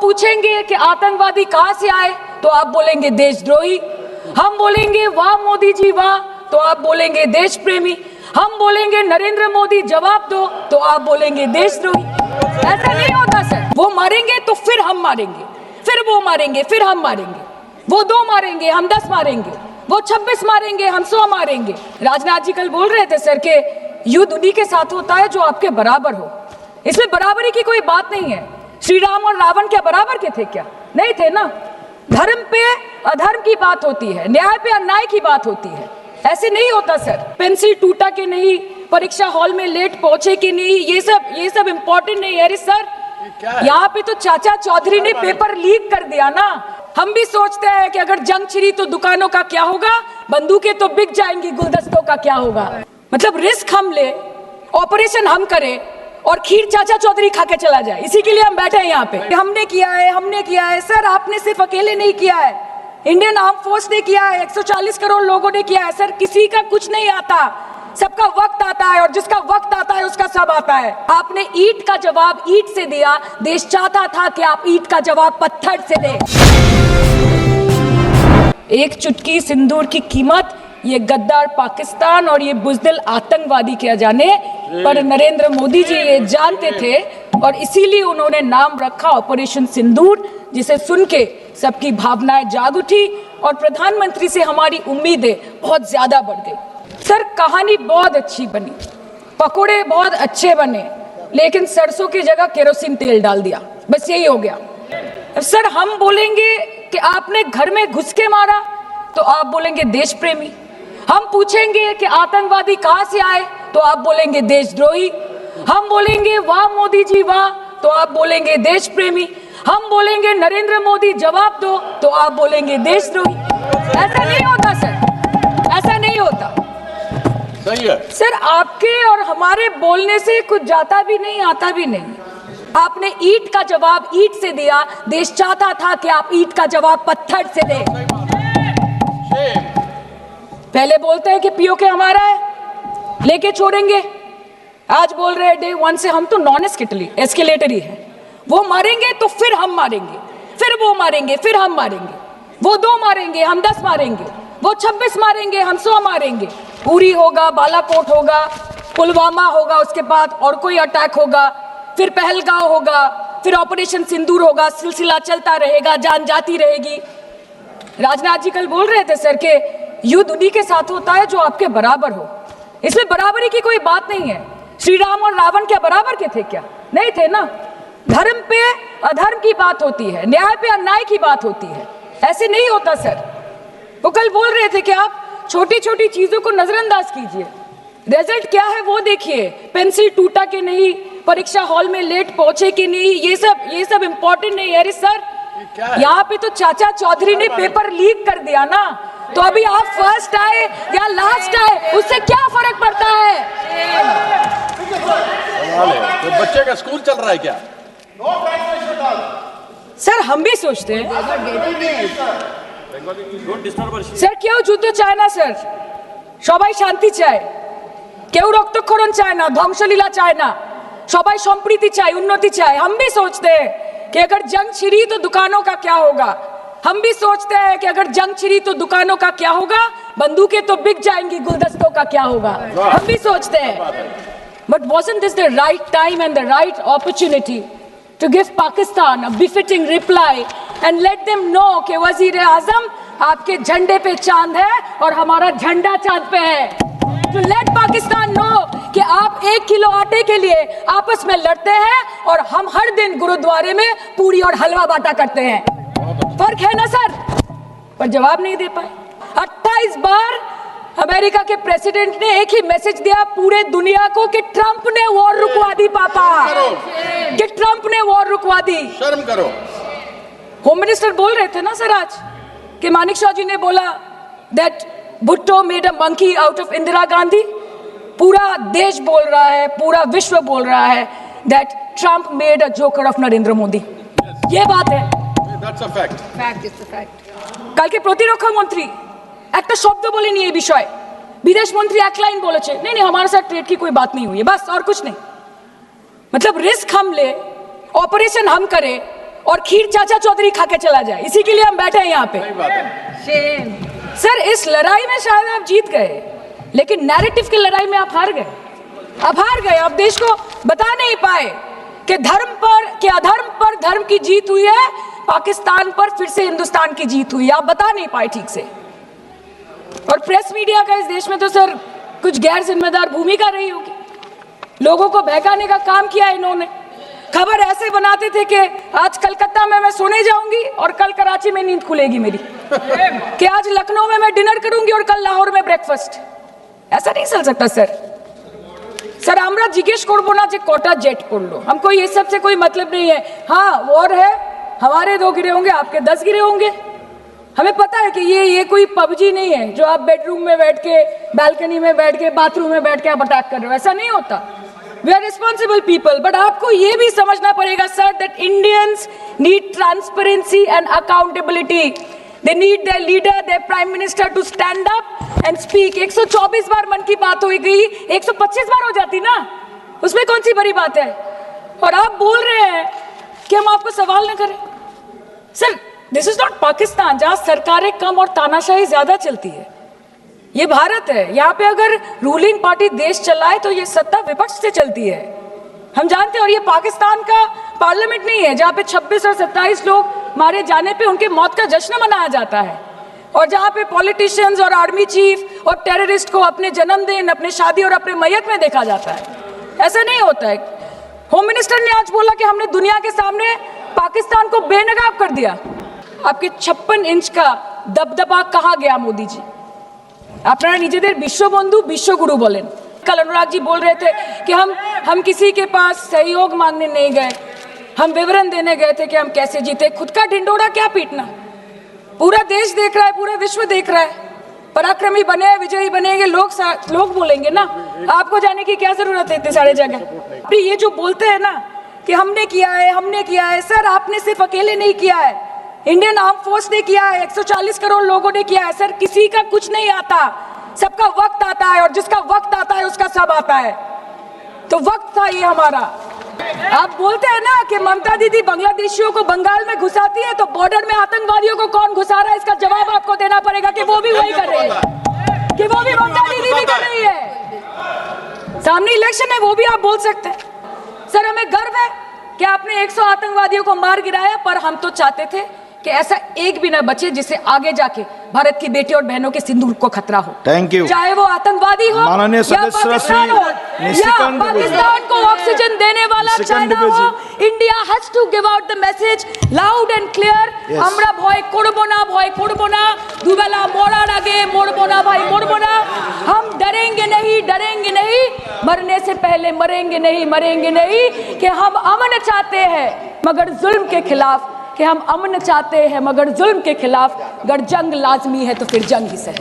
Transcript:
पूछेंगे कि आतंकवादी कहां से आए तो आप बोलेंगे देशद्रोही। हम बोलेंगे वाह मोदी जी वाह तो आप बोलेंगे देश प्रेमी। हम बोलेंगे नरेंद्र मोदी जवाब दो तो आप बोलेंगे देशद्रोही। ऐसा नहीं होता सर। वो मारेंगे तो फिर हम मारेंगे, फिर वो मारेंगे, फिर हम मारेंगे। वो 2 मारेंगे, हम 10 मारेंगे। वो 26 मारेंगे, हम 100 मारेंगे। राजनाथ जी कल बोल रहे थे सर के युद्ध उन्हीं के साथ होता है जो आपके बराबर हो। इसमें बराबरी की कोई बात नहीं है। श्री राम और रावण क्या बराबर के थे क्या? नहीं थे ना। धर्म पे अधर्म की बात होती है, न्याय पे अन्याय की बात होती है। ऐसे नहीं होता सर। पेंसिल टूटा के नहीं, परीक्षा हॉल में लेट पहुंचे कि नहीं, ये सब इम्पोर्टेंट नहीं है। अरे सर, यहाँ पे तो चाचा चौधरी ने पेपर लीक कर दिया ना। हम भी सोचते हैं कि अगर जंग छिड़ी तो दुकानों का क्या होगा, बंदूकें तो बिक जाएंगी, गुलदस्तों का क्या होगा। मतलब रिस्क हम ले, ऑपरेशन हम करें और खीर चाचा चौधरी खा के चला जाए। इसी के लिए हम बैठे हैं यहाँ पे। हमने किया है सर। आपने सिर्फ अकेले नहीं किया है, इंडियन आर्म फोर्स ने किया है, 140 करोड़ लोगों ने किया है सर। किसी का कुछ नहीं आता, सबका वक्त आता है और जिसका वक्त आता है उसका सब आता है। आपने ईंट का जवाब ईंट से दिया, देश चाहता था कि आप ईंट का जवाब पत्थर से दें। एक चुटकी सिंदूर की कीमत ये गद्दार पाकिस्तान और ये बुज़दिल आतंकवादी क्या जाने, पर नरेंद्र मोदी जी ये जानते थे और इसीलिए उन्होंने नाम रखा ऑपरेशन सिंदूर, जिसे सुन के सबकी भावनाएं जाग उठी और प्रधानमंत्री से हमारी उम्मीदें बहुत ज्यादा बढ़ गई। सर, कहानी बहुत अच्छी बनी, पकोड़े बहुत अच्छे बने, लेकिन सरसों की जगह केरोसिन तेल डाल दिया, बस यही हो गया। सर, हम बोलेंगे कि आपने घर में घुस के मारा तो आप बोलेंगे देश प्रेमी। हम पूछेंगे कि आतंकवादी कहां से आए तो आप बोलेंगे देशद्रोही। हम बोलेंगे वाह मोदी जी वाह तो आप बोलेंगे देश प्रेमी। हम बोलेंगे नरेंद्र मोदी जवाब दो तो आप बोलेंगे देशद्रोही। ऐसा नहीं होता सर, ऐसा नहीं होता। सही है सर, आपके और हमारे बोलने से कुछ जाता भी नहीं आता भी नहीं। आपने ईंट का जवाब ईंट से दिया, देश चाहता था कि आप ईंट का जवाब पत्थर से दें। पहले बोलते हैं कि पीओके हमारा है, लेके छोड़ेंगे। आज बोल रहे हैं डे 1 से हम तो नॉन एस्केलेटर ही है। वो मारेंगे तो फिर हम मारेंगे, फिर वो मारेंगे, फिर हम मारेंगे। वो 2 मारेंगे, हम 10 मारेंगे। वो 26 मारेंगे, हम 100 मारेंगे। उरी होगा, बालाकोट होगा, पुलवामा होगा, उसके बाद और कोई अटैक होगा, फिर पहलगांव होगा, फिर ऑपरेशन सिंदूर होगा। सिलसिला चलता रहेगा, जान जाती रहेगी। राजनाथ जी कल बोल रहे थे सर के युद्ध उन्हीं के साथ होता है जो आपके बराबर हो। इसमें बराबरी की कोई बात नहीं है। श्री राम और रावण क्या बराबर के थे क्या? नहीं थे ना। धर्म पे अधर्म की बात होती है, न्याय पे अन्याय की बात होती है। ऐसे नहीं होता सर। वो कल बोल रहे थे कि आप छोटी छोटी चीजों को नजरअंदाज कीजिए, रिजल्ट क्या है वो देखिए। पेंसिल टूटा के नहीं, परीक्षा हॉल में लेट पहुंचे कि नहीं, ये सब इम्पोर्टेंट नहीं है। अरे सर, यहाँ पे तो चाचा चौधरी ने पेपर लीक कर दिया ना, तो अभी आप फर्स्ट आए या लास्ट आए उससे क्या फर्क पड़ता है? तो बच्चे का स्कूल चल रहा है क्या? सर, हम भी सोचते हैं স্যার, কেউ যুদ্ধ চায় না স্যার, সবাই শান্তি চায়। কেউ রক্তক্ষরণ চায় না, ধ্বংসলীলা চায় না, সবাই সম্প্রীতি চায়, উন্নতি চায়। हम भी सोचते हैं कि अगर जंग छिड़ी तो दुकानों का क्या होगा। हम भी सोचते हैं कि अगर जंग छिड़ी तो दुकानों का क्या होगा, बंदूकें तो बिक जाएंगी, गुलदस्तों का क्या होगा। हम भी सोचते हैं, but wasn't this the right time and the right opportunity to give Pakistan a befitting reply and let them know कि वजीर आजम आपके झंडे पे चांद है और हमारा झंडा चांद पे है। To let Pakistan know कि आप 1 किलो आटे के लिए आपस में लड़ते हैं और हम हर दिन गुरुद्वारे में पूरी और हलवा बांटा करते हैं। फर्क है ना सर? पर जवाब नहीं दे पाए। 28 बार अमेरिका के प्रेसिडेंट ने एक ही मैसेज दिया पूरे दुनिया को कि ट्रंप ने वॉर रुकवा दी पापा, कि ट्रंप ने वॉर रुकवा दी। शर्म करो। होम मिनिस्टर बोल रहे थे ना सर आज कि मानिक शाह जी ने बोला that Bhutto made a monkey out of Indira Gandhi. पूरा देश बोल रहा है, पूरा विश्व बोल रहा है that Trump made a joker of Narendra Modi. ये बात है। That's a fact. Fact is the fact. কালকে প্রতিরক্ষা মন্ত্রী একটা শব্দ বলেনি এই বিষয়ে, विदेश मंत्री एक लाइन बोलेছে, नहीं हमारे साथ ट्रेड की कोई बात नहीं हुई है, बस और कुछ नहीं। मतलब रिस्क हम ले, ऑपरेशन हम करें और खीर चाचा चौधरी खा के चला जाए, इसी के लिए हम बैठे हैं यहाँ पे। सही बात है। सर इस लड़ाई में शायद आप जीत गए, लेकिन नैरेटिव की लड़ाई में आप हार गए। आप हार गए, आप देश को बता नहीं पाए कि धर्म पर कि अधर्म पर धर्म की जीत हुई है, पाकिस्तान पर फिर से हिंदुस्तान की जीत हुई है, आप बता नहीं पाए ठीक से। और प्रेस मीडिया का इस देश में तो सर कुछ गैर जिम्मेदार भूमिका रही होगी, लोगों को बहकाने का काम किया इन्होंने। खबर ऐसे बनाते थे कि आज कलकत्ता में मैं सोने जाऊंगी और कल कराची में नींद खुलेगी मेरी, कि आज लखनऊ में मैं डिनर करूंगी और कल लाहौर में ब्रेकफास्ट। ऐसा नहीं चल सकता सर আমরা জিজ্ঞেস করবো না যে कोटा जेट করলো, हमको ये सब से कोई मतलब नहीं है। हाँ और है, हमारे 2 गिरे होंगे, आपके 10 गिरे होंगे। हमें पता है कि ये कोई पबजी नहीं है जो आप बेडरूम में बैठ के, बालकनी में बैठ के, बाथरूम में बैठ के आप अटैक कर रहे हो, ऐसा नहीं होता। We are responsible people, but आपको ये भी समझना पड़ेगा sir that Indians need transparency and accountability. They need their leader, their prime minister to stand up and speak. 124 बार मन की बात हो गई, 125 बार हो जाती ना, उसमें कौन सी बड़ी बात है। और आप बोल रहे हैं कि हम आपको सवाल न करें। Sir this is not Pakistan जहां सरकारें कम और तानाशाही ज्यादा चलती है, ये भारत है। यहाँ पे अगर रूलिंग पार्टी देश चलाए तो ये सत्ता विपक्ष से चलती है, हम जानते हैं। और ये पाकिस्तान का पार्लियामेंट नहीं है जहाँ पे 26 और 27 लोग मारे जाने पे उनके मौत का जश्न मनाया जाता है, और जहाँ पे पॉलिटिशियंस और आर्मी चीफ और टेररिस्ट को अपने जन्मदिन, अपने शादी और अपने मैयत में देखा जाता है। ऐसा नहीं होता है। होम मिनिस्टर ने आज बोला कि हमने दुनिया के सामने पाकिस्तान को बेनकाब कर दिया। आपके 56 इंच का दबदबा कहाँ गया मोदी जी? আপনারা নিজেদের বিশ্ববন্ধু বিশ্বগুরু বলেন। कल अनुराग जी बोल रहे थे कि हम किसी के पास सहयोग मांगने नहीं गए, हम विवरण देने गए थे कि हम कैसे जीते। खुद का ढिंडोरा क्या पीटना, पूरा देश देख रहा है, पूरा विश्व देख रहा है। पराक्रमी बने, विजयी बनेंगे लोग बोलेंगे ना, आपको जाने की क्या जरूरत है इतने सारे जगह। ये जो बोलते हैं ना कि हमने किया है, सर आपने सिर्फ अकेले नहीं किया है, इंडियन आर्म फोर्स ने किया है, 140 करोड़ लोगों ने किया है। सर किसी का कुछ नहीं आता, सबका वक्त आता है, और जिसका वक्त आता है उसका सब आता है। तो वक्त था ये हमारा। आप बोलते हैं ना कि ममता दीदी बांग्लादेशियों को बंगाल में घुसाती है, तो बॉर्डर में आतंकवादियों को कौन घुसा रहा है, इसका जवाब आपको देना पड़ेगा कि वो भी वही कर रहे हैं, कि वो भी ममता दीदी भी कर रही है। सामने इलेक्शन है, वो भी आप बोल सकते हैं। सर हमें गर्व है कि आपने 100 आतंकवादियों को मार गिराया, पर हम तो चाहते थे कि ऐसा एक भी ना बचे जिससे आगे जाके भारत की बेटी और बहनों के सिंदूर को खतरा हो। Thank you. चाहे वो आतंकवादी हो माननीय या सदस्य पाकिस्तान हो या पाकिस्तान को ऑक्सीजन देने वाला चाइना हो, India has to give out the message loud and clear. আমরা ভয় করব না, দুবেলা মরার আগে মরবো না ভাই, মরবো না। हम डरेंगे नहीं, मरने से पहले मरेंगे नहीं, कि हम अमन चाहते हैं मगर जुल्म के खिलाफ, कि हम अमन चाहते हैं मगर जुल्म के खिलाफ। अगर जंग लाजमी है तो फिर जंग ही सही।